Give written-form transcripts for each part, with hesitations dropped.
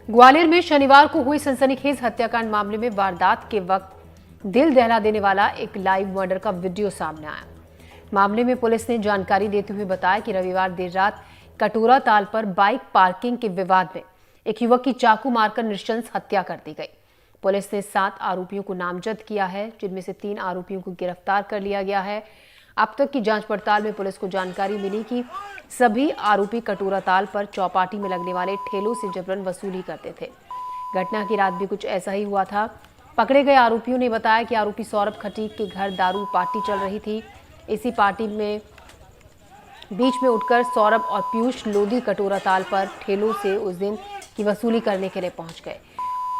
ग्वालियर में शनिवार को हुई सनसनीखेज हत्याकांड मामले में वारदात के वक्त दिल दहला देने वाला एक लाइव मर्डर का वीडियो सामने आया। मामले में पुलिस ने जानकारी देते हुए बताया कि रविवार देर रात कटोरा ताल पर बाइक पार्किंग के विवाद में एक युवक की चाकू मारकर नृशंस हत्या कर दी गई। पुलिस ने 7 आरोपियों को नामजद किया है, जिनमें से 3 आरोपियों को गिरफ्तार कर लिया गया है। अब तक की जांच पड़ताल में पुलिस को जानकारी मिली कि सभी आरोपी कटोरा ताल पर चौपाटी में लगने वाले ठेलों से जबरन वसूली करते थे। घटना की रात भी कुछ ऐसा ही हुआ था। पकड़े गए आरोपियों ने बताया कि आरोपी सौरभ खटीक के घर दारू पार्टी चल रही थी। इसी पार्टी में बीच में उठकर सौरभ और पीयूष लोधी कटोरा ताल पर ठेलों से उस दिन की वसूली करने के लिए पहुंच गए।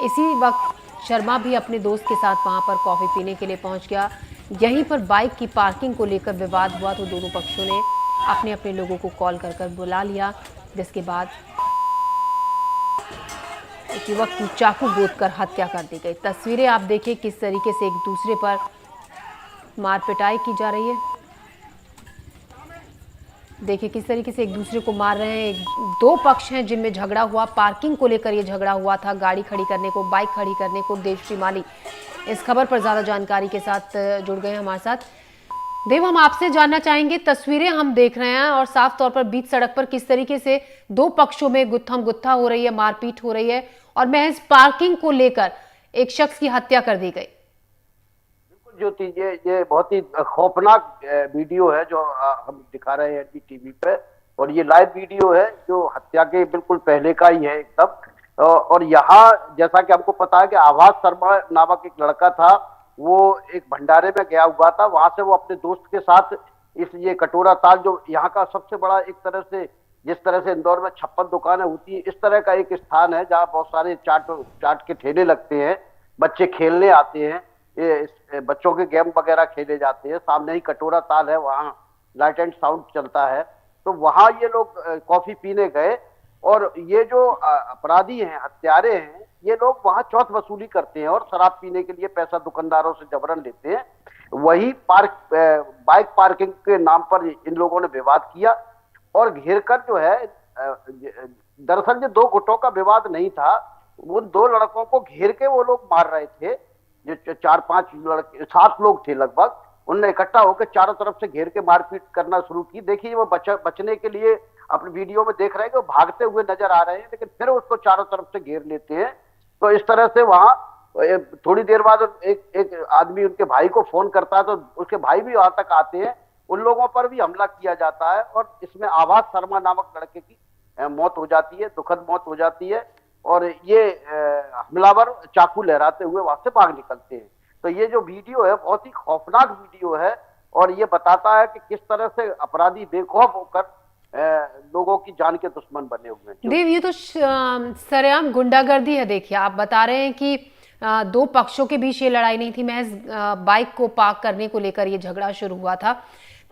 इसी वक्त शर्मा भी अपने दोस्त के साथ वहां पर कॉफी पीने के लिए पहुंच गया। यहीं पर बाइक की पार्किंग को लेकर विवाद हुआ तो दोनों पक्षों ने अपने अपने लोगों को कॉल कर बुला लिया, जिसके बाद एक युवक की चाकू गोदकर हत्या कर दी गई। तस्वीरें आप देखिए किस तरीके से एक दूसरे पर मार पिटाई की जा रही है। देखिए किस तरीके से एक दूसरे को मार रहे हैं। 2 पक्ष हैं जिनमें झगड़ा हुआ, पार्किंग को लेकर ये झगड़ा हुआ था, गाड़ी खड़ी करने को, बाइक खड़ी करने को। देवश्री माली इस खबर पर ज्यादा जानकारी के साथ जुड़ गए हमारे साथ। देव, हम आपसे जानना चाहेंगे, तस्वीरें हम देख रहे हैं और साफ तौर पर बीच सड़क पर किस तरीके से 2 पक्षों में गुत्थम गुत्था हो रही है, मारपीट हो रही है और महज पार्किंग को लेकर एक शख्स की हत्या कर दी गई। बिल्कुल ज्योति, ये बहुत ही खौफनाक वीडियो है जो हम दिखा रहे हैं टीवी पे, और ये लाइव वीडियो है जो हत्या के बिल्कुल पहले का ही है एकदम। और यहाँ जैसा कि हमको पता है कि आभास शर्मा नामक एक लड़का था, वो एक भंडारे में गया हुआ था। वहां से वो अपने दोस्त के साथ ये कटोरा ताल, जो यहाँ का सबसे बड़ा, एक तरह से जिस तरह से इंदौर में 56 दुकानें होती है, इस तरह का एक स्थान है जहाँ बहुत सारे चाट के ठेले लगते हैं, बच्चे खेलने आते हैं, ये बच्चों के गेम वगैरह खेले जाते हैं। सामने ही कटोरा ताल है, वहाँ लाइट एंड साउंड चलता है। तो वहां ये लोग कॉफी पीने गए और ये जो अपराधी हैं, हत्यारे हैं, ये लोग वहां चौथ वसूली करते हैं और शराब पीने के लिए पैसा दुकानदारों से जबरन लेते हैं। वही बाइक पार्किंग के नाम पर इन लोगों ने विवाद किया और घेर कर जो है, दरअसल ये 2 गुटों का विवाद नहीं था, उन 2 लड़कों को घेर के वो लोग मार रहे थे। जो 4-5 लड़के, 7 लोग थे लगभग, उनने इकट्ठा होकर चारों तरफ से घेर के मारपीट करना शुरू की। देखिए वो बचने के लिए अपने वीडियो में देख रहे हैं कि वो भागते हुए नजर आ रहे हैं, लेकिन फिर उसको चारों तरफ से घेर लेते हैं। तो इस तरह से वहां थोड़ी देर बाद एक आदमी उनके भाई को फोन करता है, तो उसके भाई भी वहां तक आते हैं। उन लोगों पर भी हमला किया जाता है और इसमें आभास शर्मा नामक लड़के की मौत हो जाती है, दुखद मौत हो जाती है। और ये हमलावर चाकू लहराते हुए वहां से भाग निकलते हैं। तो ये जो वीडियो है बहुत ही खौफनाक वीडियो है और ये बताता है कि किस तरह से अपराधी बेखौफ होकर लोगों की जान के दुश्मन बने हुए हैं। देव, ये तो सरेआम गुंडागर्दी है। देखिए आप बता रहे हैं कि 2 पक्षों के बीच ये लड़ाई नहीं थी, महज बाइक को पार्क करने को लेकर ये झगड़ा शुरू हुआ था।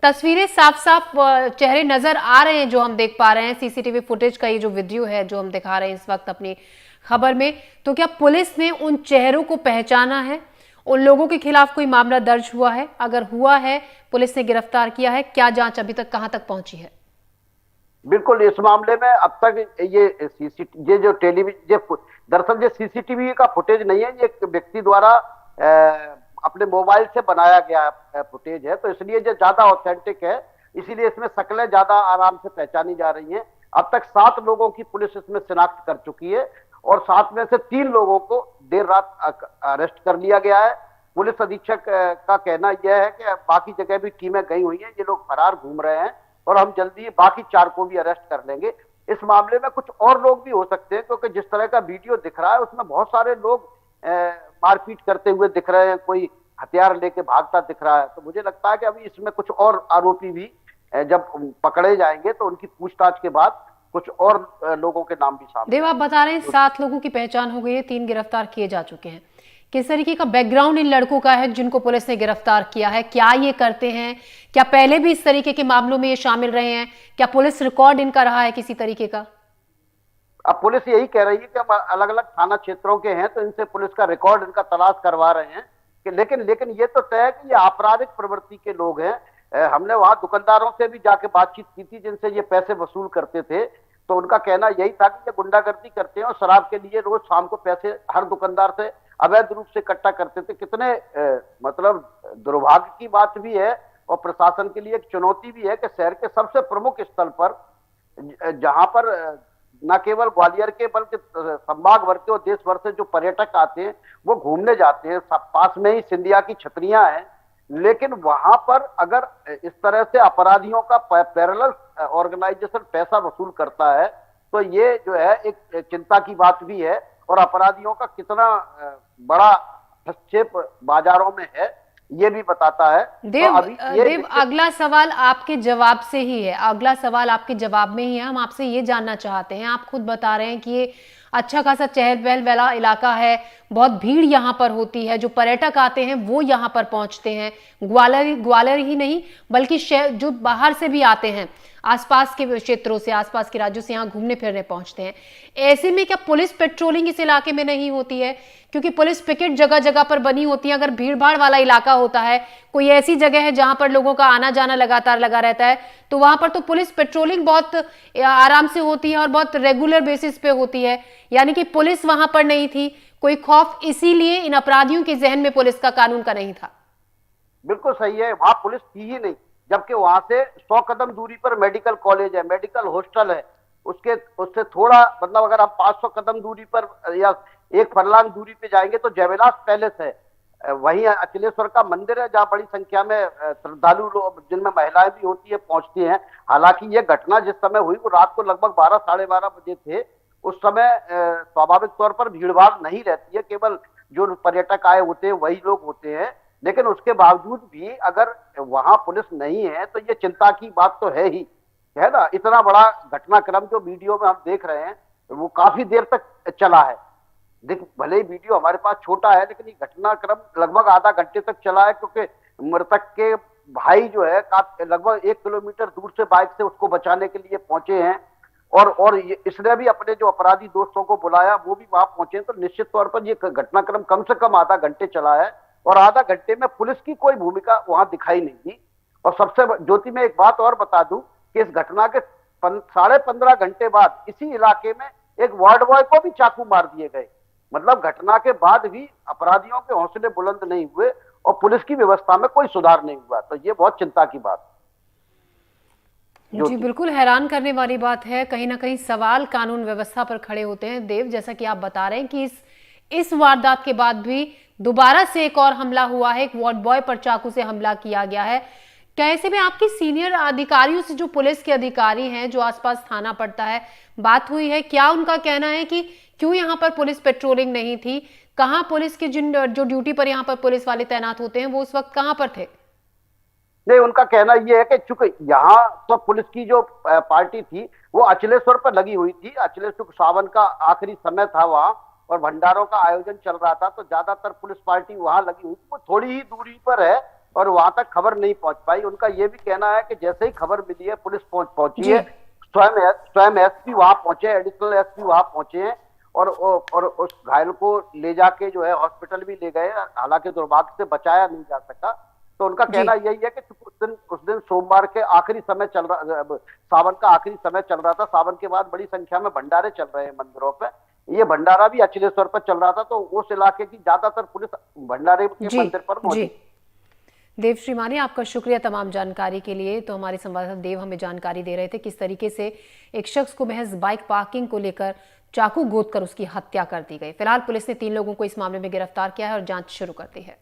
तस्वीरें साफ साफ चेहरे नजर आ रहे हैं जो हम देख पा रहे हैं। सीसीटीवी फुटेज का ये जो वीडियो है जो हम दिखा रहे हैं इस वक्त अपनी खबर में, तो क्या पुलिस ने उन चेहरों को पहचाना है? उन लोगों के खिलाफ कोई मामला दर्ज हुआ है? अगर हुआ है, पुलिस ने गिरफ्तार किया है? क्या जांच अभी तक कहां तक पहुंची है? बिल्कुल, इस मामले में अब तक ये जो टेलीविजन, दरअसल ये सीसीटीवी का फुटेज नहीं है, ये एक व्यक्ति द्वारा अपने मोबाइल से बनाया गया फुटेज है, तो इसलिए ये ज्यादा ऑथेंटिक है, इसीलिए इसमें शक्लें ज्यादा आराम से पहचानी जा रही हैं। अब तक 7 लोगों की पुलिस इसमें शिनाख्त कर चुकी है और 7 में से 3 लोगों को देर रात अरेस्ट कर लिया गया है। पुलिस अधीक्षक का कहना यह है कि बाकी जगह भी टीमें गई हुई हैं, ये लोग फरार घूम रहे हैं और हम जल्दी बाकी 4 को भी अरेस्ट कर लेंगे। इस मामले में कुछ और लोग भी हो सकते हैं, क्योंकि जिस तरह का वीडियो दिख रहा है उसमें बहुत सारे लोग मारपीट करते हुए दिख रहे हैं, कोई हथियार लेके भागता दिख रहा है। तो मुझे लगता है कि अभी इसमें कुछ और आरोपी भी जब पकड़े जाएंगे तो उनकी पूछताछ के बाद कुछ और लोगों के नाम भी सामने। देव, आप बता रहे हैं 7 लोगों की पहचान हो गई है, 3 गिरफ्तार किए जा चुके हैं। किस तरीके का बैकग्राउंड इन लड़कों का है जिनको पुलिस ने गिरफ्तार किया है? क्या ये करते हैं? क्या पहले भी इस तरीके के मामलों में ये शामिल रहे हैं? क्या पुलिस रिकॉर्ड इनका रहा है किसी तरीके का? अब पुलिस यही कह रही है कि हम अलग अलग थाना क्षेत्रों के हैं, तो इनसे पुलिस का रिकॉर्ड इनका तलाश करवा रहे हैं कि लेकिन ये तो तय है कि ये आपराधिक प्रवृत्ति के लोग हैं। हमने वहां दुकानदारों से भी जाके बातचीत की थी जिनसे ये पैसे वसूल करते थे, तो उनका कहना यही था कि ये गुंडागर्दी करते हैं और शराब के लिए रोज शाम को पैसे हर दुकानदार से अवैध रूप से इकट्ठा करते थे। कितने मतलब दुर्भाग्य की बात भी है और प्रशासन के लिए एक चुनौती भी है कि शहर के सबसे प्रमुख स्थल पर, जहां पर न केवल ग्वालियर के बल्कि संभाग भर के और देश भर से जो पर्यटक आते हैं वो घूमने जाते हैं, पास में ही सिंधिया की छतरियां हैं, लेकिन वहां पर अगर इस तरह से अपराधियों का पैरेलल ऑर्गेनाइजेशन पैसा वसूल करता है तो ये जो है एक चिंता की बात भी है और अपराधियों का कितना बड़ा हस्तक्षेप बाजारों में है ये भी बताता है। देव, तो अभी ये देव अगला सवाल आपके जवाब से ही है, अगला सवाल आपके जवाब में ही है। हम आपसे ये जानना चाहते हैं, आप खुद बता रहे हैं कि ये अच्छा खासा चहल पहल वाला इलाका है, बहुत भीड़ यहाँ पर होती है, जो पर्यटक आते हैं वो यहाँ पर पहुंचते हैं, ग्वालियर ही नहीं बल्कि जो बाहर से भी आते हैं, आसपास के क्षेत्रों से, आसपास के राज्यों से यहाँ घूमने फिरने पहुंचते हैं। ऐसे में क्या पुलिस पेट्रोलिंग इस इलाके में नहीं होती है? क्योंकि पुलिस पिकेट जगह जगह पर बनी होती है। अगर भीड़ भाड़ वाला इलाका होता है, कोई ऐसी जगह है जहां पर लोगों का आना जाना लगातार लगा रहता है, तो वहां पर तो पुलिस पेट्रोलिंग बहुत आराम से होती है और बहुत रेगुलर बेसिस पे होती है। यानी कि पुलिस वहां पर नहीं थी, कोई खौफ इसीलिए इन अपराधियों के जहन में पुलिस का कानून का नहीं था। बिल्कुल सही है, वहां पुलिस थी ही नहीं, जबकि वहां से 100 कदम दूरी पर मेडिकल कॉलेज है, मेडिकल हॉस्टल है, उससे थोड़ा मतलब अगर हम 500 कदम दूरी पर या 1 फरलांग दूरी पे जाएंगे तो जयविलास पैलेस है, वहीं अचलेश्वर का मंदिर है जहां बड़ी संख्या में श्रद्धालु लोग, जिनमें महिलाएं भी होती है, पहुंचती हैं। हालांकि ये घटना जिस समय हुई वो रात को लगभग 12 साढ़े 12 बजे थे। उस समय स्वाभाविक तौर पर भीड़ भाड़ नहीं रहती है, केवल जो पर्यटक आए होते हैं वही लोग होते हैं, लेकिन उसके बावजूद भी अगर वहां पुलिस नहीं है तो ये चिंता की बात तो है ही, है ना। इतना बड़ा घटनाक्रम जो वीडियो में हम देख रहे हैं वो काफी देर तक चला है। देख, भले ही वीडियो हमारे पास छोटा है लेकिन ये घटनाक्रम लगभग आधा घंटे तक चला है, क्योंकि मृतक के भाई जो है लगभग 1 किलोमीटर दूर से बाइक से उसको बचाने के लिए पहुंचे हैं और इसने भी अपने जो अपराधी दोस्तों को बुलाया, वो भी वहां पहुंचे। तो निश्चित तौर पर ये घटनाक्रम कम से कम आधा घंटे चला है और आधा घंटे में पुलिस की कोई भूमिका वहां दिखाई नहीं दी। और सबसे ज्योति में एक बात और बता दूं कि इस घटना के 15.5 घंटे बाद इसी इलाके में एक वार्ड बॉय को भी चाकू मार दिए गए। मतलब घटना के बाद भी अपराधियों के हौसले बुलंद नहीं हुए और पुलिस की व्यवस्था में कोई सुधार नहीं हुआ। तो ये बहुत चिंता की बात। जी बिल्कुल, हैरान करने वाली बात है। कहीं ना कहीं सवाल कानून व्यवस्था पर खड़े होते हैं। देव, जैसा कि आप बता रहे हैं कि इस वारदात के बाद भी दोबारा से एक और हमला हुआ है, एक वार्ड बॉय पर चाकू से हमला किया गया है। क्या ऐसे में आपकी सीनियर अधिकारियों से, जो पुलिस के अधिकारी हैं, जो आसपास थाना पड़ता है, बात हुई है? क्या उनका कहना है कि क्यों यहाँ पर पुलिस पेट्रोलिंग नहीं थी? कहाँ पुलिस के जो ड्यूटी पर यहाँ पर पुलिस वाले तैनात होते हैं वो उस वक्त कहाँ पर थे? नहीं, उनका कहना यह है कि चूंकि यहाँ तो पुलिस की जो पार्टी थी वो अचलेश्वर पर लगी हुई थी, अचलेश्वर सावन का आखिरी समय था वहां और भंडारों का आयोजन चल रहा था, तो ज्यादातर पुलिस पार्टी वहां लगी हुई थी। वो थोड़ी ही दूरी पर है और वहां तक खबर नहीं पहुंच पाई। उनका ये भी कहना है कि जैसे ही खबर मिली है पुलिस पहुंची है, स्वयं एसपी वहां पहुंचे, एडिशनल एसपी वहां पहुंचे हैं और उस घायल को ले जाके जो है हॉस्पिटल भी ले गए। हालांकि दुर्भाग्य से बचाया नहीं जा सका। तो उनका कहना यही है कि उस दिन सोमवार के आखिरी समय चल रहा, सावन का आखिरी समय चल रहा था। सावन के बाद बड़ी संख्या में भंडारे चल रहे हैं मंदिरों पे, ये भंडारा भी अचलेश्वर पर चल रहा था, तो उस इलाके की ज्यादातर पुलिस भंडारे के मंदिर पर मौजूद। देव श्रीमानी, आपका शुक्रिया तमाम जानकारी के लिए। तो हमारे संवाददाता देव हमें जानकारी दे रहे थे किस तरीके से एक शख्स को महज बाइक पार्किंग को लेकर चाकू गोद कर उसकी हत्या कर दी गई। फिलहाल पुलिस ने 3 लोगों को इस मामले में गिरफ्तार किया है और जांच शुरू कर दी है।